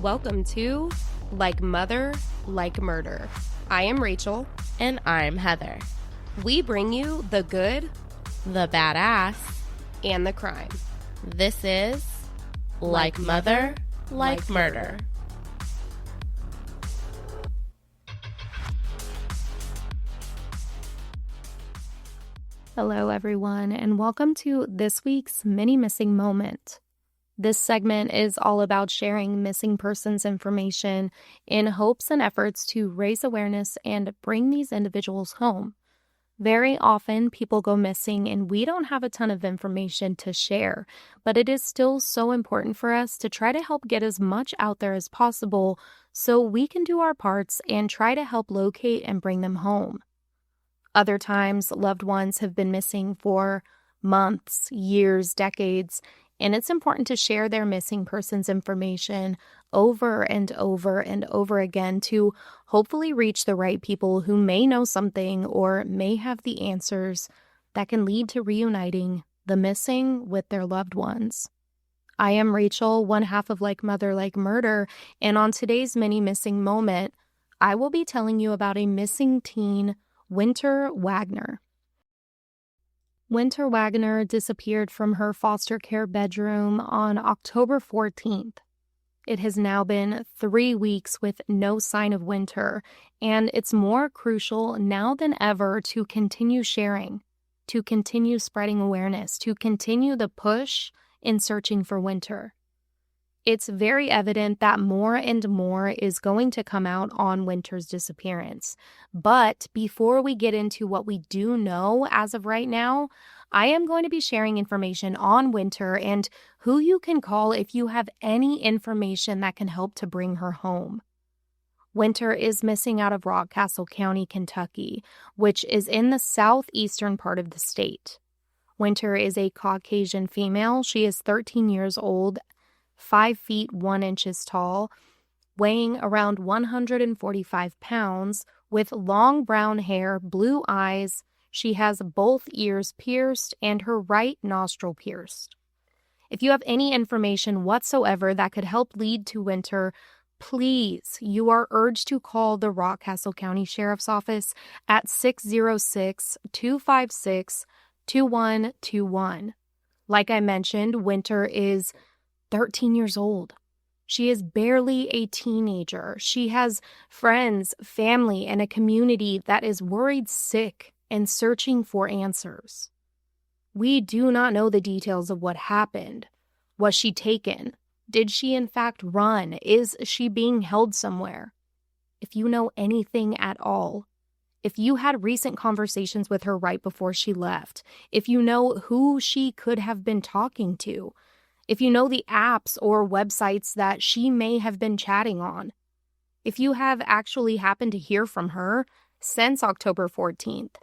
Welcome to Like Mother, Like Murder. I am Rachel. And I'm Heather. We bring you the good, the badass, and the crime. This is Like Mother, Like Murder. Hello, everyone, and welcome to this week's Mini Missing Moment. This segment is all about sharing missing persons information in hopes and efforts to raise awareness and bring these individuals home. Very often, people go missing and we don't have a ton of information to share, but it is still so important for us to try to help get as much out there as possible so we can do our parts and try to help locate and bring them home. Other times, loved ones have been missing for months, years, decades, and it's important to share their missing persons information over and over and over again to hopefully reach the right people who may know something or may have the answers that can lead to reuniting the missing with their loved ones. I am Rachel, one half of Like Mother, Like Murder, and on today's Mini Missing Moment, I will be telling you about a missing teen, Wynter Wagoner. Wynter Wagoner disappeared from her foster care bedroom on October 14th. It has now been 3 weeks with no sign of Wynter, and it's more crucial now than ever to continue sharing, to continue spreading awareness, to continue the push in searching for Wynter. It's very evident that more and more is going to come out on Wynter's disappearance. But before we get into what we do know as of right now, I am going to be sharing information on Wynter and who you can call if you have any information that can help to bring her home. Wynter is missing out of Rockcastle County, Kentucky, which is in the southeastern part of the state. Wynter is a Caucasian female. She is 13 years old, 5 feet 1 inches tall, weighing around 145 pounds, with long brown hair, blue eyes. She has both ears pierced and her right nostril pierced. If you have any information whatsoever that could help lead to Wynter, please, you are urged to call the Rockcastle County Sheriff's Office at 606-256-2121. Like I mentioned, Wynter is 13 years old. She is barely a teenager. She has friends, family, and a community that is worried sick and searching for answers. We do not know the details of what happened. Was she taken? Did she in fact run? Is she being held somewhere? If you know anything at all, if you had recent conversations with her right before she left, if you know who she could have been talking to, if you know the apps or websites that she may have been chatting on, if you have actually happened to hear from her since October 14th,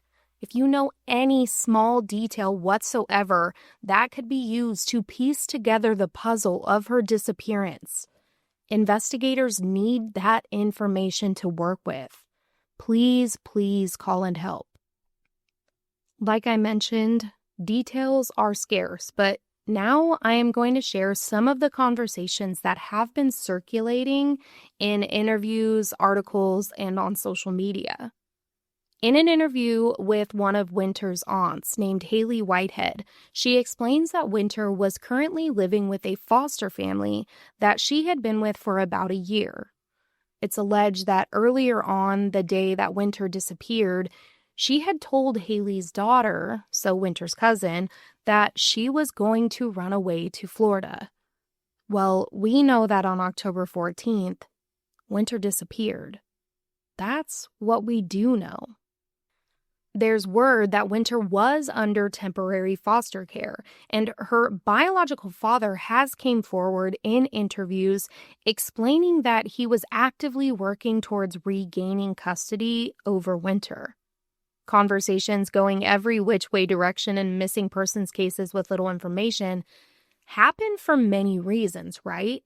if you know any small detail whatsoever that could be used to piece together the puzzle of her disappearance, investigators need that information to work with. Please, please call and help. Like I mentioned, details are scarce, but now I am going to share some of the conversations that have been circulating in interviews, articles, and on social media. In an interview with one of Wynter's aunts named Haley Whitehead, she explains that Wynter was currently living with a foster family that she had been with for about a year. It's alleged that earlier on the day that Wynter disappeared, she had told Haley's daughter, so Wynter's cousin, that she was going to run away to Florida. Well, we know that on October 14th, Wynter disappeared. That's what we do know. There's word that Wynter was under temporary foster care, and her biological father has came forward in interviews explaining that he was actively working towards regaining custody over Wynter. Conversations going every which way direction in missing persons cases with little information happen for many reasons, right?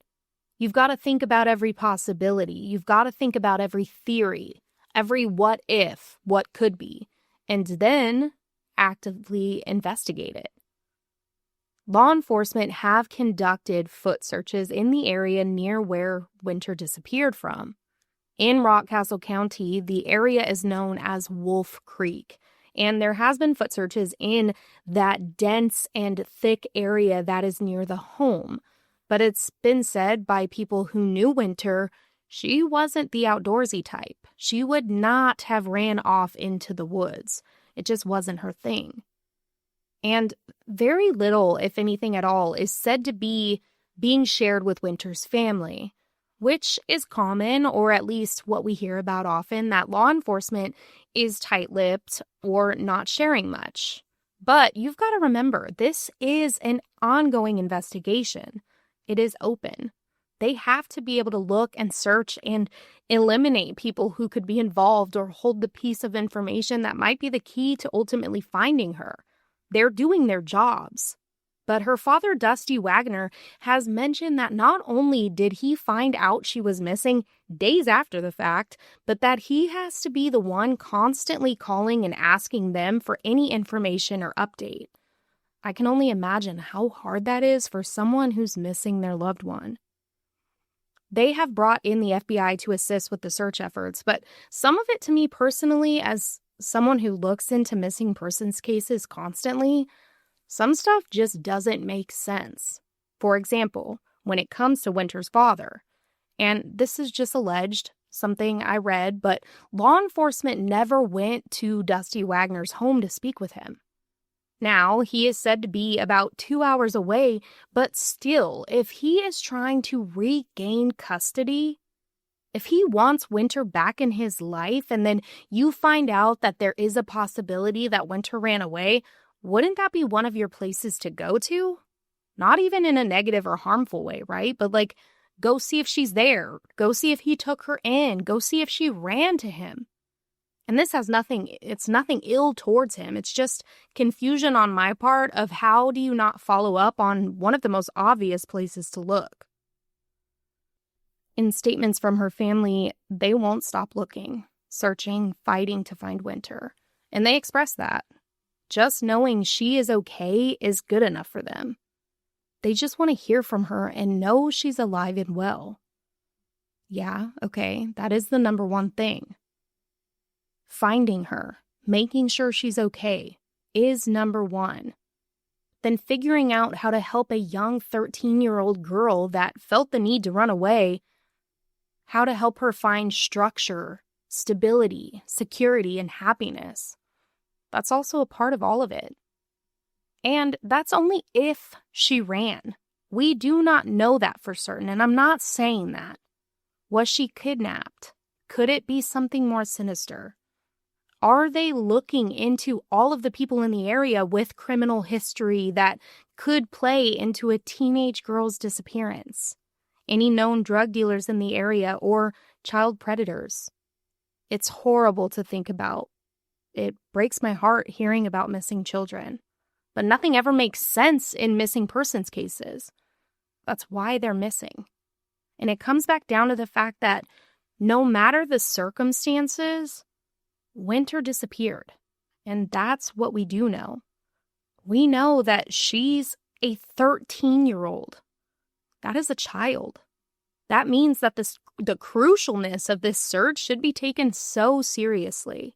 You've got to think about every possibility. You've got to think about every theory, every what if, what could be, and then actively investigate it. law enforcement have conducted foot searches in the area near where Wynter disappeared from. In Rockcastle County, the area is known as Wolf Creek, and there has been foot searches in that dense and thick area that is near the home. But it's been said by people who knew Wynter, she wasn't the outdoorsy type. She would not have ran off into the woods. It just wasn't her thing. And very little, if anything at all, is said to be being shared with Wynter's family, which is common, or at least what we hear about often, that law enforcement is tight-lipped or not sharing much. But you've got to remember, this is an ongoing investigation. It is open. They have to be able to look and search and eliminate people who could be involved or hold the piece of information that might be the key to ultimately finding her. They're doing their jobs. But her father, Dusty Wagoner, has mentioned that not only did he find out she was missing days after the fact, but that he has to be the one constantly calling and asking them for any information or update. I can only imagine how hard that is for someone who's missing their loved one. They have brought in the FBI to assist with the search efforts, but some of it, to me personally, as someone who looks into missing persons cases constantly, some stuff just doesn't make sense. For example, when it comes to Wynter's father, and this is just alleged, something I read, but law enforcement never went to Dusty Wagoner's home to speak with him. Now, he is said to be about 2 hours away, but still, if he is trying to regain custody, if he wants Wynter back in his life, and then you find out that there is a possibility that Wynter ran away, wouldn't that be one of your places to go to? Not even in a negative or harmful way, right? But go see if she's there. Go see if he took her in. Go see if she ran to him. And this has it's nothing ill towards him. It's just confusion on my part of how do you not follow up on one of the most obvious places to look. In statements from her family, they won't stop looking, searching, fighting to find Wynter. And they express that. Just knowing she is okay is good enough for them. They just want to hear from her and know she's alive and well. Yeah, okay, that is the number one thing. Finding her, making sure she's okay, is number one. Then figuring out how to help a young 13-year-old girl that felt the need to run away, how to help her find structure, stability, security, and happiness. That's also a part of all of it. And that's only if she ran. We do not know that for certain, and I'm not saying that. Was she kidnapped? Could it be something more sinister? Are they looking into all of the people in the area with criminal history that could play into a teenage girl's disappearance? Any known drug dealers in the area or child predators? It's horrible to think about. It breaks my heart hearing about missing children. But nothing ever makes sense in missing persons cases. That's why they're missing. And it comes back down to the fact that no matter the circumstances, Wynter disappeared. And that's what we do know. We know that she's a 13-year-old. That is a child. That means that the crucialness of this search should be taken so seriously.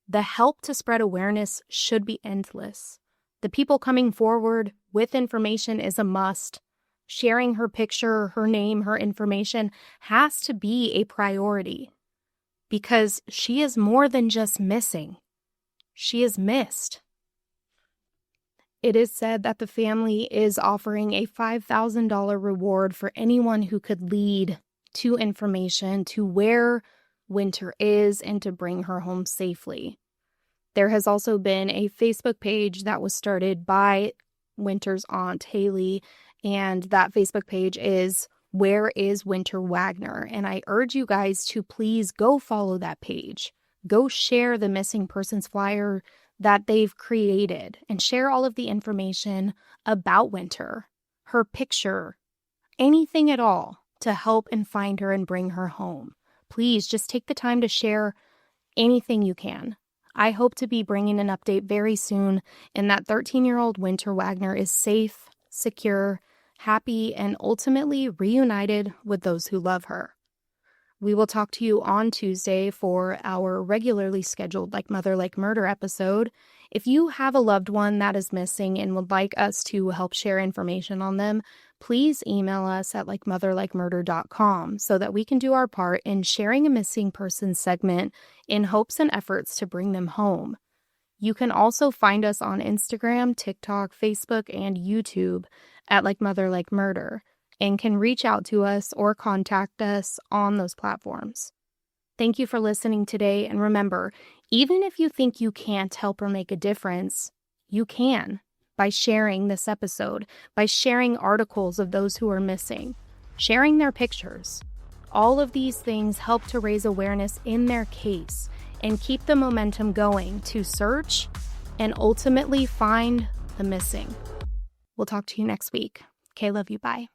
The help to spread awareness should be endless. The people coming forward with information is a must. Sharing her picture, her name, her information has to be a priority. Because she is more than just missing. She is missed. It is said that the family is offering a $5,000 reward for anyone who could lead to information to where Wynter is and to bring her home safely. There has also been a Facebook page that was started by Wynter's aunt, Haley, and that Facebook page is Where is Wynter Wagoner? And I urge you guys to please go follow that page. Go share the missing persons flyer that they've created and share all of the information about Wynter, her picture, anything at all to help and find her and bring her home. Please just take the time to share anything you can. I hope to be bringing an update very soon, and that 13-year-old Wynter Wagoner is safe, secure, happy, and ultimately reunited with those who love her. We will talk to you on Tuesday for our regularly scheduled Like Mother, Like Murder episode. If you have a loved one that is missing and would like us to help share information on them, please email us at likemotherlikemurder.com so that we can do our part in sharing a missing person segment in hopes and efforts to bring them home. You can also find us on Instagram, TikTok, Facebook, and YouTube at Like Mother, Like Murder, and can reach out to us or contact us on those platforms. Thank you for listening today, and remember, even if you think you can't help or make a difference, you can by sharing this episode, by sharing articles of those who are missing, sharing their pictures. All of these things help to raise awareness in their case and keep the momentum going to search and ultimately find the missing. We'll talk to you next week. Okay, love you. Bye.